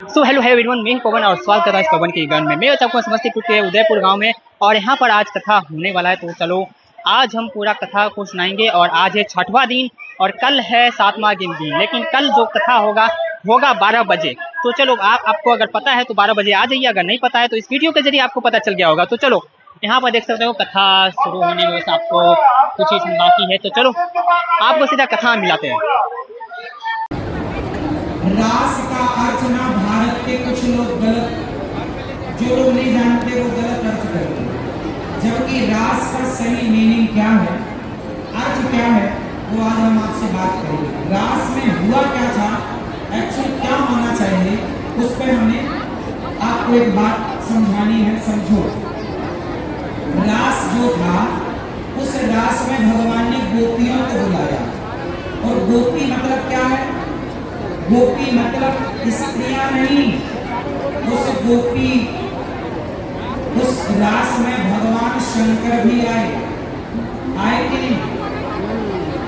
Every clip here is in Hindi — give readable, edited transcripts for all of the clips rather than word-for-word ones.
सो हेलो है एवरीवन, मैं हूं पवन और स्वागत करता हूं इस पवन के गन में। मैं आपको समस्तीपुर के उदयपुर गांव में और यहाँ पर आज कथा होने वाला है। तो चलो आज हम पूरा कथा को सुनाएंगे। और आज है 6वां दिन और कल है 7वां दिन भी, लेकिन कल जो कथा होगा 12 बजे। तो चलो आपको अगर पता है तो 12 बजे आ जाइए, अगर नहीं पता है तो इस वीडियो के जरिए आपको पता चल गया होगा। तो चलो यहाँ पर देख सकते हो कथा शुरू होने में आपको कुछ ही बाकी है। तो चलो आपको सीधा कथा मिलाते हैं। रास का अर्थ ना भारत के कुछ लोग गलत, जो लोग नहीं जानते वो गलत अर्थ करते हैं, जबकि रास का सही मीनिंग क्या है, अर्थ क्या है, वो आज हम आपसे बात करेंगे। रास में हुआ क्या था, एक्चुअली क्या होना चाहिए, उस पर हमें आपको एक बात समझानी है। समझो, रास जो था उस रास में भगवान ने गोपियों को बुलाया। और गोपी मतलब क्या है? गोपी मतलब स्त्रियां नहीं। उस गोपी उस रास में भगवान शंकर भी आए कि नहीं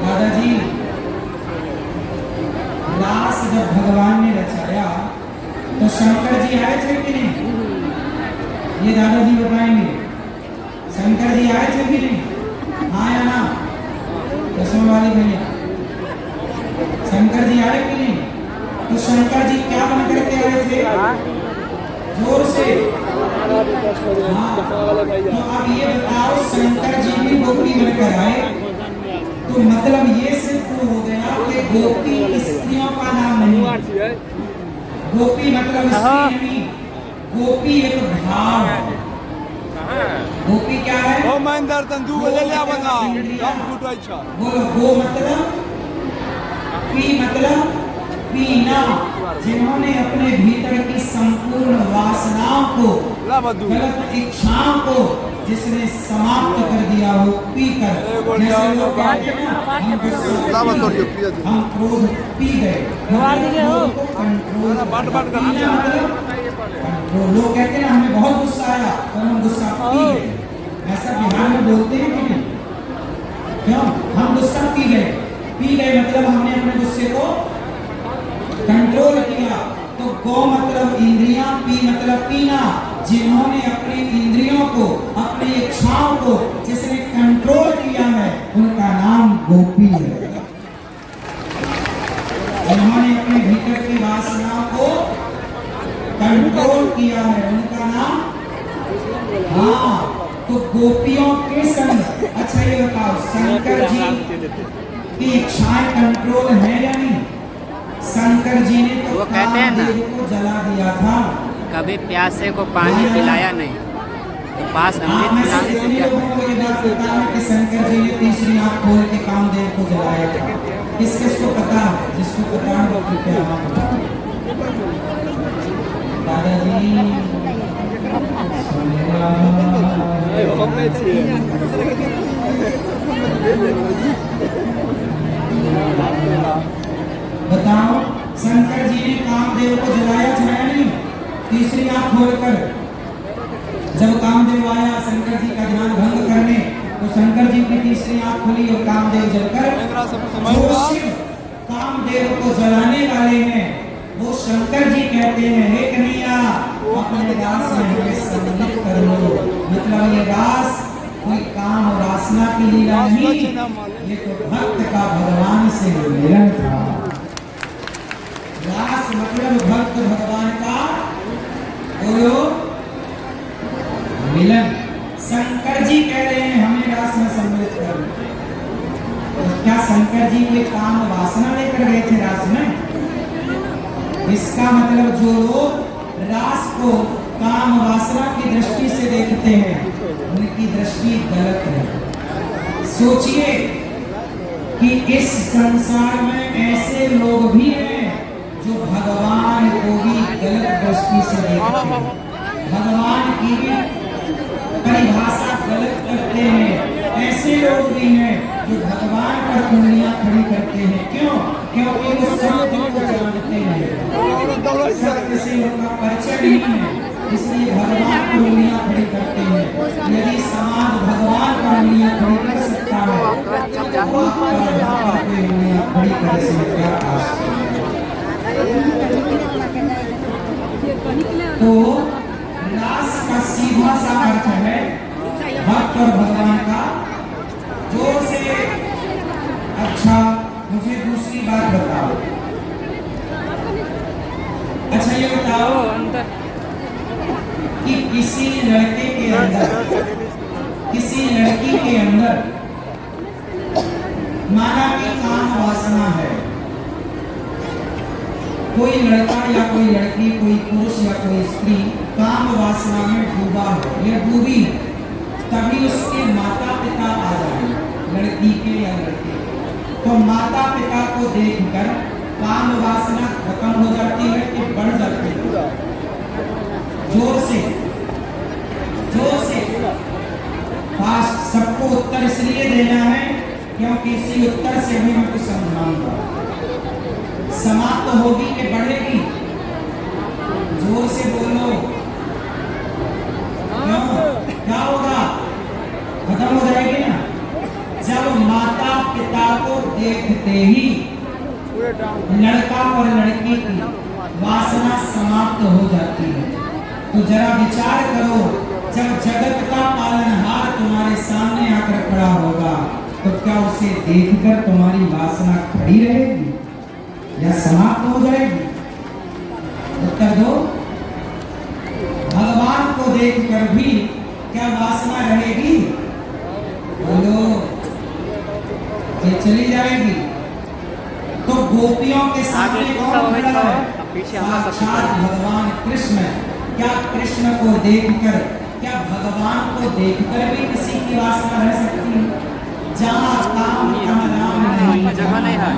दादाजी? रास जब भगवान ने रचाया तो शंकर जी आए थे कि नहीं? ये दादाजी बताएंगे। शंकर जी आए थे कि नहीं? हाँ या ना? चश्मा वाले भैया, शंकर जी आए कि नहीं? तो शंकर जी क्या बन करके आए थे? जोर से हाँ। तो अब ये बताओ, शंकर जी भी गोपी बनकर आए, तो मतलब ये सिद्ध हो गया कि गोपी स्त्रियों का नाम नहीं। गोपी मतलब स्त्री नहीं, गोपी एक भाव है। गोपी क्या है? बोलो, गो मतलब, पी मतलब पीना, जिन्होंने अपने भीतर की संपूर्ण वासनाओं को, गलत इच्छाओं को जिसने समाप्त कर दिया हो पीकर। जैसे लोग कहते हैं ना, हम क्रोध पी गए, कंट्रोल। लोग कहते हैं हमें बहुत गुस्सा आया और हम गुस्सा पी गए। ऐसा बिहार में बोलते हैं कि नहीं? क्यों? हम गुस्सा पी गए मतलब हमने अपने गुस्से को कंट्रोल किया। तो गो मतलब इंद्रियां, पी मतलब पीना, जिन्होंने अपनी इंद्रियों को, अपनी इच्छाओं को जिसने कंट्रोल किया है, उनका नाम गोपी है। जिन्होंने अपने भीतर की वासनाओं को कंट्रोल किया है, उनका नाम, हाँ। तो गोपियों के संग, अच्छा ये बताओ, शंकर जी की इच्छाएं कंट्रोल है या नहीं? शंकर जी ने तो वो कहते हैं ना, को जला दिया था, कभी प्यासे को पानी पिलाया नहीं, तो पास अमृत पिलाने से क्या? को ये बात पता है कि शंकर जी ने तीसरी आंख खोल के कामदेव को जलाया था। किस किस को पता है? जिसको पता है वो कृपया दादाजी बताओ, शंकर जी ने कामदेव को जलाया था या नहीं? तीसरी आंख खोलकर जब कामदेव आया शंकर जी का ध्यान भंग करने, तो शंकर जी की तीसरी आंख खुली और कामदेव जलकर, जो शिव कामदेव को जलाने वाले हैं वो शंकर जी कहते हैं, हे कन्हैया अपने दास में हमें सम्मिलित कर लो। मतलब ये दास कोई काम और वासना की लीला नहीं, ये तो भक्त का भगवान से मिलन था। रास मतलब भक्त भगवान का बोलो मिलन। शंकर जी कह रहे हैं हमें रास में सम्मिलित कर। तो क्या शंकर जी कोई काम वासना लेकर गए थे रास में? इसका मतलब जो लोग रास को काम वासना की दृष्टि से देखते हैं, उनकी दृष्टि गलत है। सोचिए कि इस संसार में ऐसे लोग भी हैं जो भगवान को भी गलत दृष्टि से देखते हैं, भगवान की भी परिभाषा गलत करते हैं। ऐसे लोग भी हैं जो भगवान पर उंगलियां खड़ी करते हैं। क्यों? क्योंकि वो सत्य को जानते हैं, सत्य से उनका परिचय नहीं है, इसलिए भगवान पर उंगलियां खड़ी करते हैं। यदि समाज भगवान पर उंगलियां खड़ी कर सकता है, तो आप पर उंगलियां खड़ी करने से क्या आशा? तो रास का सीधा सा अर्थ है भक्त और भगवान का। जोर से। अच्छा मुझे दूसरी बात बताओ। अच्छा ये बताओ कि किसी लड़के के अंदर, किसी लड़की के अंदर माना कि काम वासना है, कोई लड़का या कोई लड़की, कोई पुरुष या कोई स्त्री काम वासना में डूबा है या डूबी है, तभी उसके माता पिता आ जाए, लड़की के या लड़के के, तो माता पिता को देखकर काम वासना खत्म हो जाती है कि बढ़ जाती है? जोर से, जोर से, फास्ट। सबको उत्तर इसलिए देना है क्योंकि इसी उत्तर से भी मैं कुछ समझाऊंगा। समाप्त होगी कि बढ़ेगी? जोर से बोलो। क्यों? क्या होगा? खत्म हो जाएगी ना? जब माता पिता को देखते ही लड़का और लड़की की वासना समाप्त हो जाती है। तो जरा विचार करो, जब जगत का पालनहार तुम्हारे सामने आकर खड़ा होगा तो क्या उसे देखकर तुम्हारी वासना खड़ी रहेगी या समाप्त हो जाएगी? उत्तर दो। भगवान को देखकर भी क्या वासना रहेगी? बोलो। ये चली जाएगी। तो गोपियों के सामने कौन खड़ा है? साक्षात भगवान कृष्ण। क्या कृष्ण को देखकर, क्या भगवान को देखकर भी किसी की वासना रह सकती है? जहाँ काम तहाँ राम नहीं, जगह नहीं है।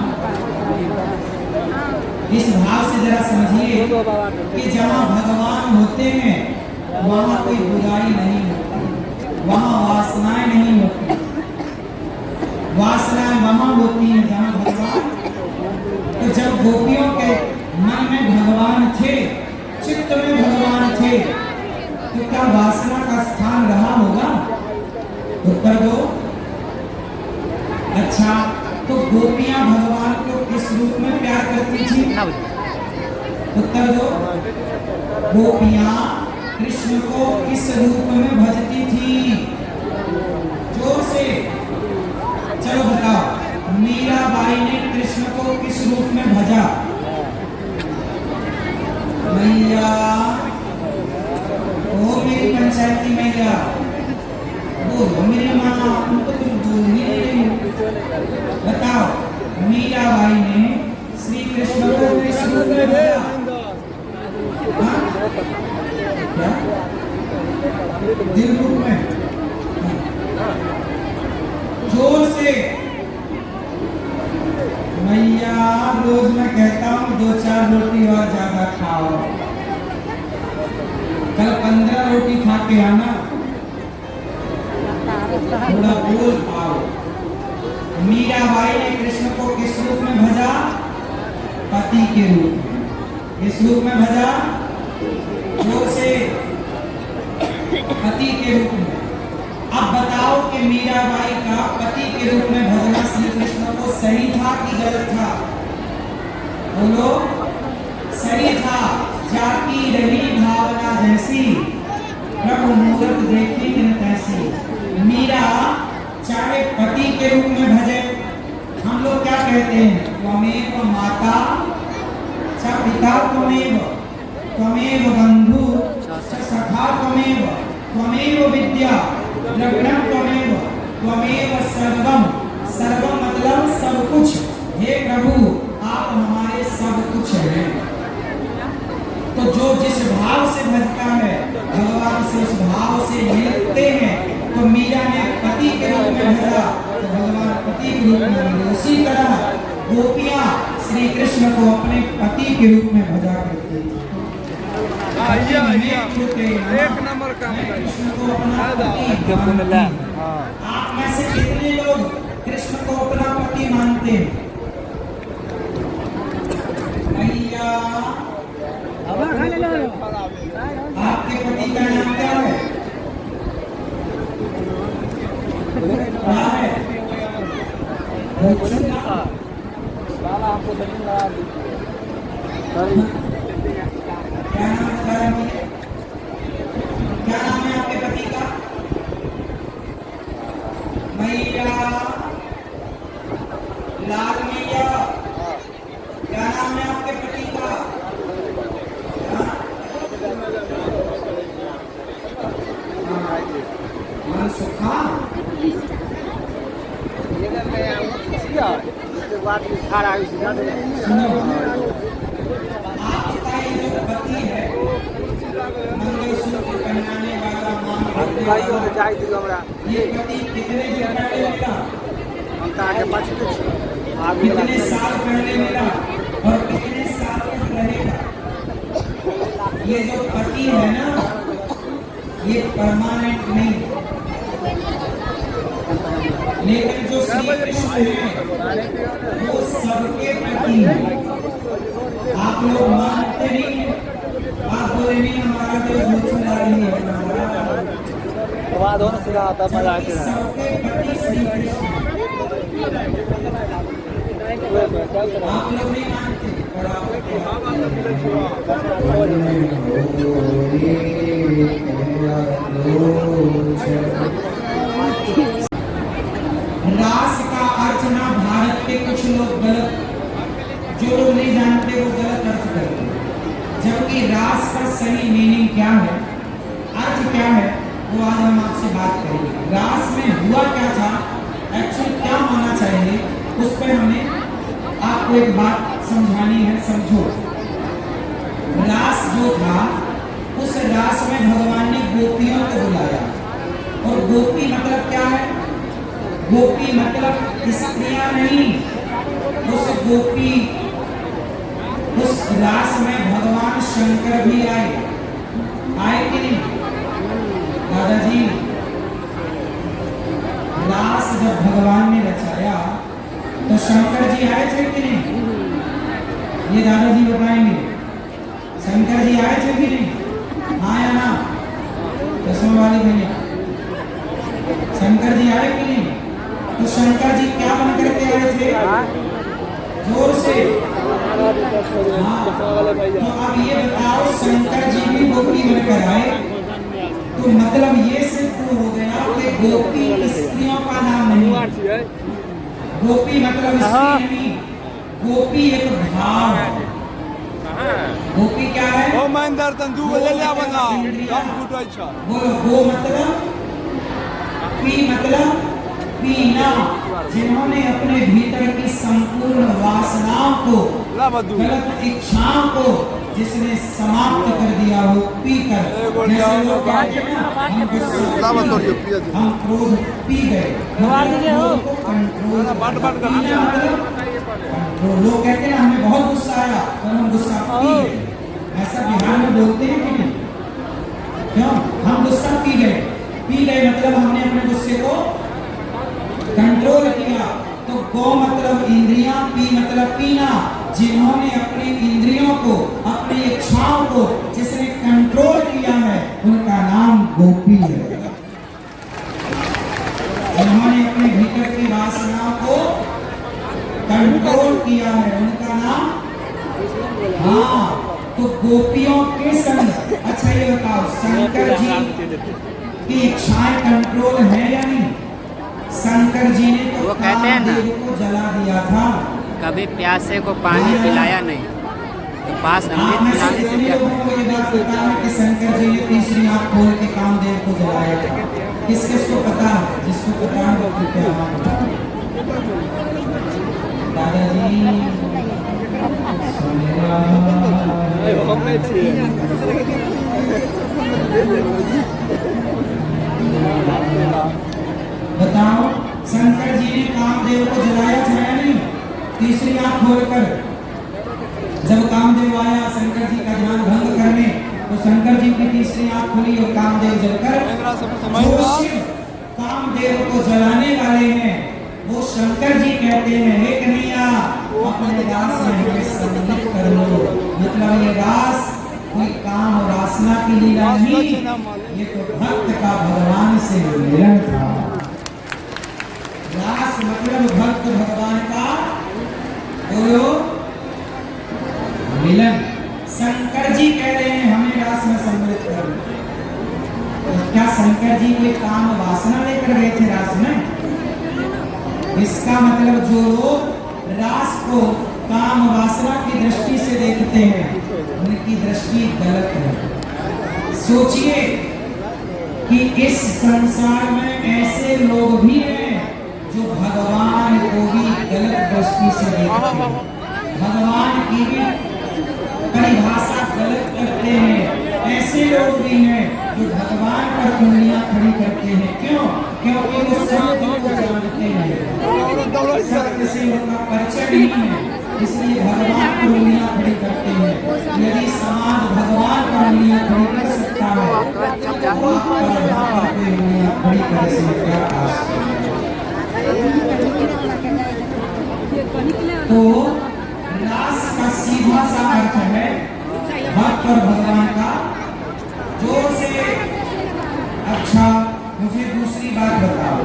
इस भाव से जरा समझिए कि जहाँ भगवान होते हैं वहाँ कोई बुराई नहीं होती, वहाँ वासनाएं नहीं होती। वासनाएं वहाँ होती हैं जहाँ भगवान। तो जब गोपियों के मन में भगवान थे, चित्त में भगवान थे, तो क्या वासना का स्थान रहा होगा? उत्तर दो। अच्छा तो गोपियां भगवान को किस रूप में प्यार करती थी? उत्तर दो। गोपियां कृष्ण को किस रूप में भजती थी? जोर से। चलो बताओ, मीराबाई ने कृष्ण को किस रूप में भजा? मैया, ओ मेरी पंचायती मैया, बोलो मेरी माँ, उनको तुम बोल ही नहीं। बताओ, मीराबाई ने श्री कृष्ण को किस रूप में भजा? क्या? दिल रूप में? जोर से। मैया, रोज मैं कहता हूँ 2-4 रोटी और ज्यादा खाओ, कल 15 रोटी खा के आना, थोड़ा बोल पाओ। मीराबाई ने कृष्ण को किस रूप में भजा? पति के रूप में। किस रूप में भजा? जोर से। पति के रूप में। अब बताओ कि मीराबाई का पति के रूप में भजना श्री कृष्ण को सही था कि गलत था? बोलो। सही था। जाती रही भावना जैसी, प्रभु मूरत देखी न तैसी। मीरा चाहे पति के रूप में भजे, हम लोग क्या कहते हैं? त्वमेव माता च पिता त्वमेव, त्वमेव बंधु च सखा त्वमेव, त्वमेव विद्या द्रविणम त्वमेव, त्वमेव सर्वम। सर्वम मतलब सब कुछ। हे प्रभु आप हमारे सब कुछ हैं। तो जो जिस भाव से भजता है भगवान से, उस भाव से मिलते हैं। तो मीरा ने पति के रूप में भजा तो भगवान पति के रूप में मिले। उसी तरह गोपियां श्री कृष्ण को अपने पति के रूप में भजा करती थी। एक नंबर का कृष्ण को अपना पति मानते हैं। आप में से कितने लोग कृष्ण को अपना पति मानते हैं? भैया, आपके पति का नाम क्या है? क्या है? क्या नाम बता रहे सुनो, आपका ये जो पति है, मंगलसूत्र पहनाने वाला, मांग भरने वाला, ये पति कितने दिन पहले मिला, कितने साल पहले मिला और कितने साल तक रहेगा। ये जो पति है ना, ये परमानेंट नहीं, लेकिन जो श्री कृष्ण है वो सबके प्रति है। आप लोग मानते नहीं, आप बोले नहीं हमारा देव भोजपुरी है, सबके प्रति श्री कृष्ण। आप लोग नहीं मानते, पर रास का अर्थ ना भारत के कुछ लोग गलत, जो लोग नहीं जानते वो गलत अर्थ करते हैं, जबकि रास का सही मीनिंग क्या है, अर्थ क्या है, वो आज हम आपसे बात करेंगे। रास में हुआ क्या था, एक्चुअली क्या होना चाहिए, उस पर हमें आपको एक बात समझानी है। समझो, रास जो था, उस रास में भगवान ने गोपियों को बुलाया, और गोपी मतलब क्या है, गोपी मतलब स्त्रियां नहीं, उस गोपी, उस रास में भगवान शंकर भी आए कि नहीं दादाजी। रास जब भगवान ने रचाया तो शंकर जी आए थे कि नहीं, ये दादाजी बताएंगे। शंकर जी आए थे कि नहीं, हाँ या ना, चश्मा वाले भैया, शंकर जी आए कि नहीं। तो शंकर जी क्या बन करके आए थे, जोर से, हाँ। तो अब ये बताओ, शंकर जी भी गोपी बनकर आए, तो मतलब ये सिद्ध हो गया कि गोपी स्त्रियों का नाम नहीं, गोपी मतलब स्त्री नहीं, गोपी एक भाव है। गोपी क्या है, ओ महेंद्र तंदू ले ले बना काम फुटै छ। गो मतलब, पी मतलब पीना, जिन्होंने अपने भीतर की संपूर्ण वासनाओं को, गलत इच्छाओं को जिसने समाप्त कर दिया हो पीकर। जैसे लोग कहते हैं ना, हम क्रोध पी गए, कंट्रोल, लोग कहते हैं हमें बहुत गुस्सा आया और हम गुस्सा पी गए, ऐसा बिहार में बोलते हैं कि नहीं, क्यों, हम गुस्सा पी गए मतलब हमने अपने गुस्से को कंट्रोल किया। तो गो मतलब इंद्रियां, पी मतलब पीना, जिन्होंने अपनी इंद्रियों को, अपनी इच्छाओं को जिसने कंट्रोल किया है, उनका नाम गोपी है। जिन्होंने अपने भीतर की वासनाओं को कंट्रोल किया है, उनका नाम, हाँ। तो गोपियों के संग, अच्छा ये बताओ, शंकर जी की इच्छाएं कंट्रोल है या नहीं। शंकर जी ने तो वो कहते हैं ना, को जला दिया था, कभी प्यासे को पानी पिलाया नहीं, तो पास अमृत पिलाने से क्या लोगों को ये बात पता है कि शंकर जी ने तीसरी आंख खोल के कामदेव को जलाया था। किस किस को पता है, जिसको पता है वो क्या दादाजी बताओ, शंकर जी ने कामदेव को जलाया था या नहीं, तीसरी आंख खोलकर। जब कामदेव आया शंकर जी का ध्यान भंग करने, तो शंकर जी की तीसरी आंख खुली और कामदेव जलकर, जो शिव कामदेव को जलाने वाले हैं वो शंकर जी कहते हैं, हे कन्हैया अपने दास में हमें सम्मिलित कर लो। मतलब ये दास कोई काम और वासना की लीला नहीं, ये तो भक्त का भगवान से मिलन था। दास मतलब भक्त भगवान का बोलो मिलन। शंकर जी कह रहे हैं हमें रास में सम्मिलित कर। तो क्या शंकर जी कोई काम वासना लेकर गए थे रास में? इसका मतलब जो लोग रास को काम वासना की दृष्टि से देखते हैं, उनकी दृष्टि गलत है। सोचिए कि इस संसार में ऐसे लोग भी हैं जो भगवान को भी गलत दृष्टि से देखते हैं, भगवान की भी परिभाषा गलत करते हैं। ऐसे लोग भी हैं जो भगवान पर उंगलियां खड़ी करते हैं। क्यों? क्योंकि वो सत्य को जानते हैं, सत्य से उनका परिचय नहीं है, इसलिए भगवान पर उंगलियां खड़ी करते हैं। यदि समाज भगवान पर उंगलियां खड़ी कर सकता है तो आप पर भगवान पे उंगलियां खड़ी करने से क्या आस है? तो रास का सीधा सा अर्थ है भक्त और भगवान का। जोर से अच्छा मुझे दूसरी बात बताओ।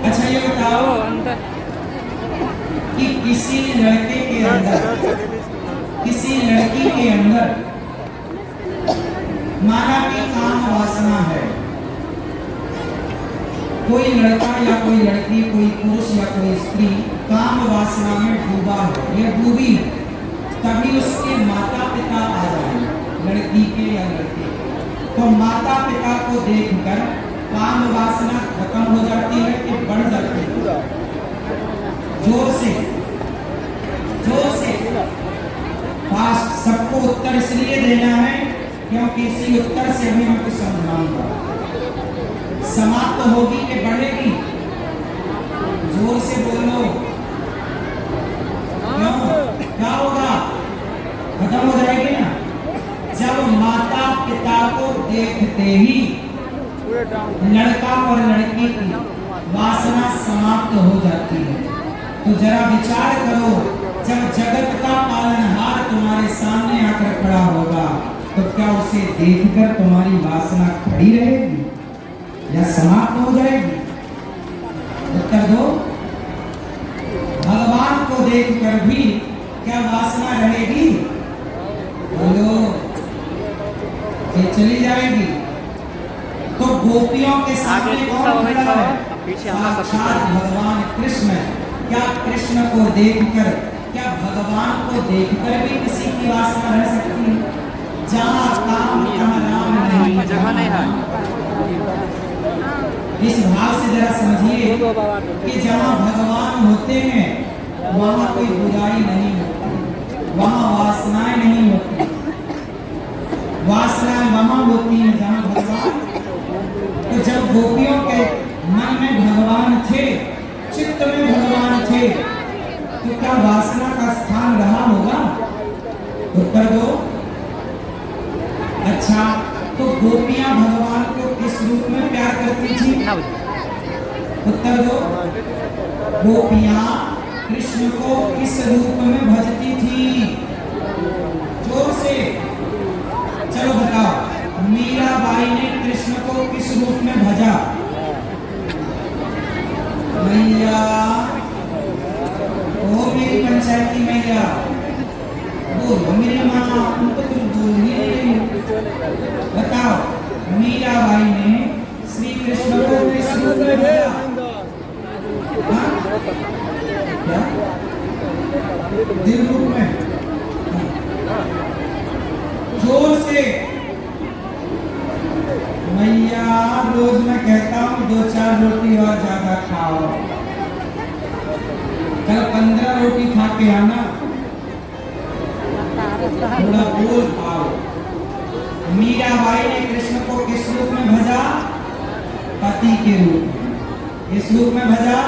अच्छा ये बताओ कि किसी लड़के के अंदर, किसी लड़की के अंदर माना कि काम वासना है, कोई लड़का या कोई लड़की, कोई पुरुष या कोई स्त्री काम वासना में डूबा है या डूबी है, तभी उसके माता पिता आ जाए, लड़की के या लड़के, तो माता पिता को देखकर काम वासना खत्म हो जाती है कि बढ़ जाती है? जोर से, जोर से, फास्ट। सबको उत्तर इसलिए देना है क्योंकि इसी उत्तर से भी मैं कुछ समझाऊंगा। समाप्त होगी कि बढ़ेगी? जोर से बोलो। क्यों? क्या होगा? खत्म हो जाएगी ना? जब माता पिता को देखते ही लड़का और लड़की की वासना समाप्त हो जाती है। तो जरा विचार करो, जब जगत का पालनहार तुम्हारे सामने आकर खड़ा होगा तो क्या उसे देखकर तुम्हारी वासना खड़ी रहेगी या समाप्त हो जाएगी? उत्तर दो। भगवान को देखकर भी क्या वासना रहेगी? बोलो। ये चली जाएगी। तो गोपियों के सामने कौन खड़ा है? साक्षात भगवान कृष्ण। क्या कृष्ण को देखकर, क्या भगवान को देखकर भी किसी की वासना रह सकती है? जहाँ काम तहाँ राम नहीं, जगह नहीं है। इस भाव से जरा समझिए कि जहाँ भगवान होते हैं वहाँ कोई बुराई नहीं होती, वहाँ वासनाएं नहीं होती। वासनाएं वहाँ होती हैं जहाँ भगवान। तो जब गोपियों के मन में भगवान थे, चित्त में भगवान थे, तो क्या वासना का स्थान रहा होगा? उत्तर दो। अच्छा, तो गोपियां भगवान को किस रूप में प्यार करती थी? उत्तर दो। गोपियां कृष्ण को किस रूप में भजती थी? जोर से, चलो बताओ। मीराबाई ने कृष्ण को किस रूप में भजा? मैया, ओ मेरी पंचायती मैया, बोलो मेरी माँ, उनको कुछ बोलिए। बताओ, मीराबाई ने श्री कृष्ण को किस रूप में भजा? क्या? दिल रूप में? जोर से। मैया, रोज मैं कहता हूँ 2-4 रोटी और ज्यादा खाओ, कल 15 रोटी खा के आना, थोड़ा बोल पाओ। मीराबाई ने कृष्ण को किस रूप में भजा? पति के रूप में। इस रूप में भजा?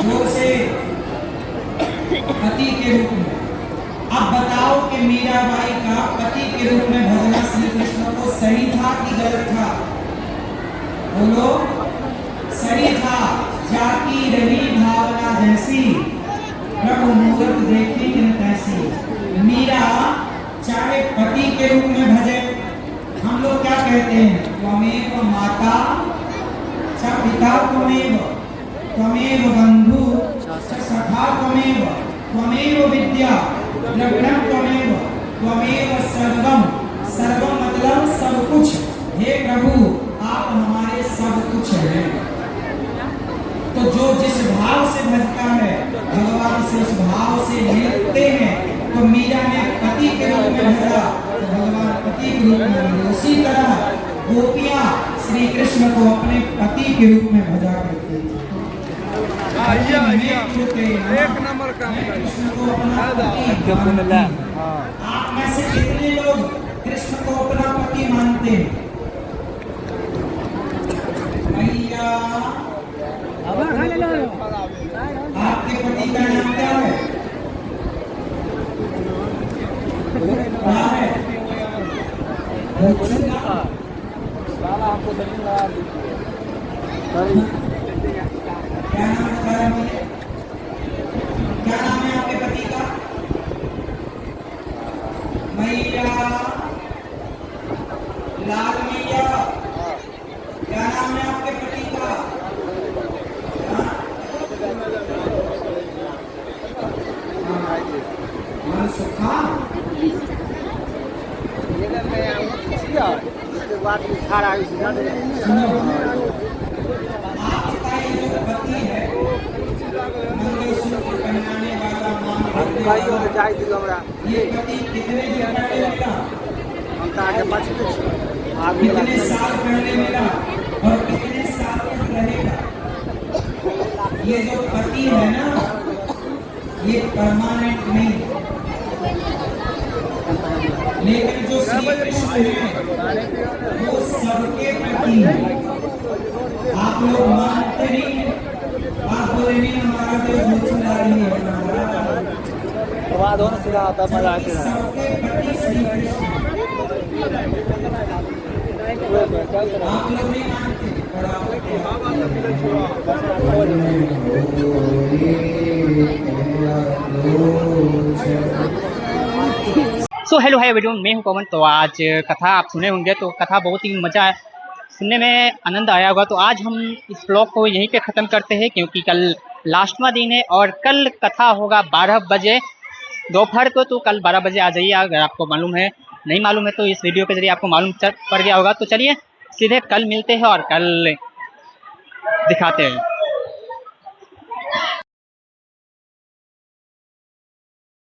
जोर से। पति के रूप में। अब बताओ कि मीराबाई का पति के रूप में भजना श्री कृष्ण को सही था कि गलत था? बोलो। सही था। जाकी रही भावना जैसी, प्रभु मूरत देखी किन तैसी। मीरा चाहे पति के रूप में भजे, हम लोग क्या कहते हैं? त्वमेव माता च पिता त्वमेव, त्वमेव बंधु च सखा त्वमेव, त्वमेव विद्या द्रविणम त्वमेव, त्वमेव सर्वम। सर्वम मतलब सब कुछ। हे प्रभु, आप हमारे सब कुछ हैं। तो जो जिस भाव से भजता है भगवान से, उस भाव से मिलते हैं। तो मीरा ने पति के रूप में भजा तो भगवान पति के रूप में मिले। उसी तरह गोपियां श्री कृष्ण को अपने पति के रूप में भजा करती थी। एक नंबर काम कर कृष्ण को अपना पति मानती हैं। आप में से कितने लोग कृष्ण को अपना पति मानते हैं? भैया आपके पति का नाम क्या है? क्या है? क्या नाम बताया मुझे? क्या नाम है आपके पति का? मैया लाल मैया। क्या नाम है आपके पति का? सुखा। आपका ये जो पति है मंगलसूत्र पहनाने वाला ये पति कितने दिन पहले मिला? कितने साल पहले मिला और कितने साल तक रहेगा? ये जो पति है ना ये परमानेंट नहीं, लेकिन जो श्री कृष्ण है वो सबके प्रति है। आप लोग मानते नहीं, आप बोले नहीं हमारा देव मुझला रही है, सबके प्रति श्री कृष्ण। आप लोग नहीं मानते पर सो हेलो हाय वीडियो, मैं हूं पवन। तो आज कथा आप सुने होंगे तो कथा बहुत ही मज़ा सुनने में आनंद आया होगा। तो आज हम इस ब्लॉग को यहीं पे ख़त्म करते हैं क्योंकि कल लास्टवा दिन है और कल कथा होगा 12 बजे दोपहर को। तो कल 12 बजे आ जाइए अगर आपको मालूम है, नहीं मालूम है तो इस वीडियो के जरिए आपको मालूम पड़ गया होगा। तो चलिए सीधे कल मिलते हैं और कल दिखाते हैं।